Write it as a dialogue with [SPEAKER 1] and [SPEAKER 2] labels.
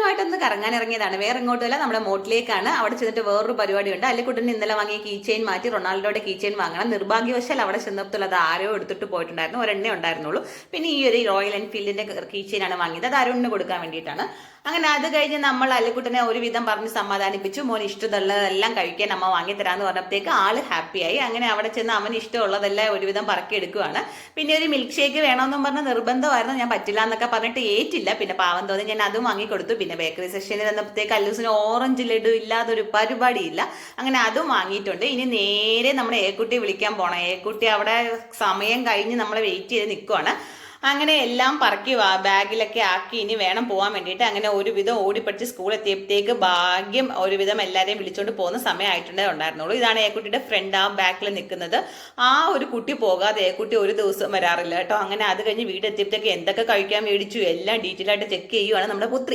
[SPEAKER 1] അല്ലിക്കുട്ടനുമായിട്ടൊന്ന് കറങ്ങാൻ ഇറങ്ങിയതാണ്. വേറെ ഇങ്ങോട്ടുമല്ല, നമ്മുടെ മോട്ടിലേക്കാണ്. അവിടെ ചെന്നിട്ട് വേറൊരു പരിപാടിയുണ്ട്. അല്ലിക്കുട്ടൻ ഇന്നലെ വാങ്ങിയ കീ ചെയിൻ മാറ്റി റൊണാൾഡോയുടെ കീ ചെയിൻ വാങ്ങണം. നിർഭാഗ്യവശാൽ അവിടെ ചെന്നപ്പോൾ അത് ആരോ എടുത്തിട്ട് പോയിട്ടുണ്ടായിരുന്നു. ഒരെണ്ണേ ഉണ്ടായിരുന്നുള്ളൂ. പിന്നെ ഈ ഒരു റോയൽ എൻഫീൽഡിന്റെ കീ ചെയിനാണ് വാങ്ങിയത്. അത് അരുണിന് കൊടുക്കാൻ വേണ്ടിയിട്ടാണ്. അങ്ങനെ അത് കഴിഞ്ഞ് നമ്മൾ അല്ലിക്കുട്ടനെ ഒരുവിധം പറഞ്ഞ് സമാധാനിപ്പിച്ചു. മോൻ ഇഷ്ടമുള്ളതെല്ലാം കഴിക്കാൻ അമ്മ വാങ്ങിത്തരാന്ന് പറഞ്ഞപ്പോഴത്തേക്ക് ആള് ഹാപ്പിയായി. അങ്ങനെ അവിടെ ചെന്ന് അവന് ഇഷ്ടമുള്ളതെല്ലാം ഒരുവിധം പറക്കിയെടുക്കുവാണ്. പിന്നെ ഒരു മിൽക്ക് ഷേക്ക് വേണമെന്നും പറഞ്ഞ നിർബന്ധമായിരുന്നു. ഞാൻ പറ്റില്ല എന്നൊക്കെ പറഞ്ഞിട്ട് ഏറ്റില്ല. പിന്നെ പാവം തോന്നി, ഞാൻ അതും വാങ്ങിക്കൊടുത്തു. പിന്നെ ബേക്കറി സെക്ഷനിൽ വന്നപ്പോഴത്തേക്ക് അല്ലൂസിന് ഓറഞ്ച് ലഡു ഇല്ലാതൊരു പരിപാടിയില്ല. അങ്ങനെ അതും വാങ്ങിയിട്ടുണ്ട്. ഇനി നേരെ നമ്മുടെ ഏക്കുട്ടിയെ വിളിക്കാൻ പോകണം. ഏക്കുട്ടി അവിടെ സമയം കഴിഞ്ഞ് നമ്മളെ വെയിറ്റ് ചെയ്ത് നിൽക്കുവാണ്. അങ്ങനെ എല്ലാം പറക്കി ബാഗിലൊക്കെ ആക്കി ഇനി വേണം പോകാൻ വേണ്ടിയിട്ട്. അങ്ങനെ ഒരുവിധം ഓടിപ്പടിച്ച് സ്കൂൾ എത്തിയപ്പോഴത്തേക്ക് ഭാഗ്യം ഒരുവിധം എല്ലാവരെയും വിളിച്ചുകൊണ്ട് പോകുന്ന സമയമായിട്ടുണ്ടേ ഉണ്ടായിരുന്നുള്ളൂ. ഇതാണ് ഏക്കുട്ടിയുടെ ഫ്രണ്ട് ആ ബാക്കിൽ നിൽക്കുന്നത്. ആ ഒരു കുട്ടി പോകാതെ ഏക്കുട്ടി ഒരു ദിവസം വരാറില്ല കേട്ടോ. അങ്ങനെ അത് കഴിഞ്ഞ് വീടെത്തിയപ്പോഴത്തേക്ക് എന്തൊക്കെ കഴിക്കാൻ മേടിച്ചു എല്ലാം ഡീറ്റെയിൽ ആയിട്ട് ചെക്ക് ചെയ്യുവാണ് നമ്മുടെ പുത്രി.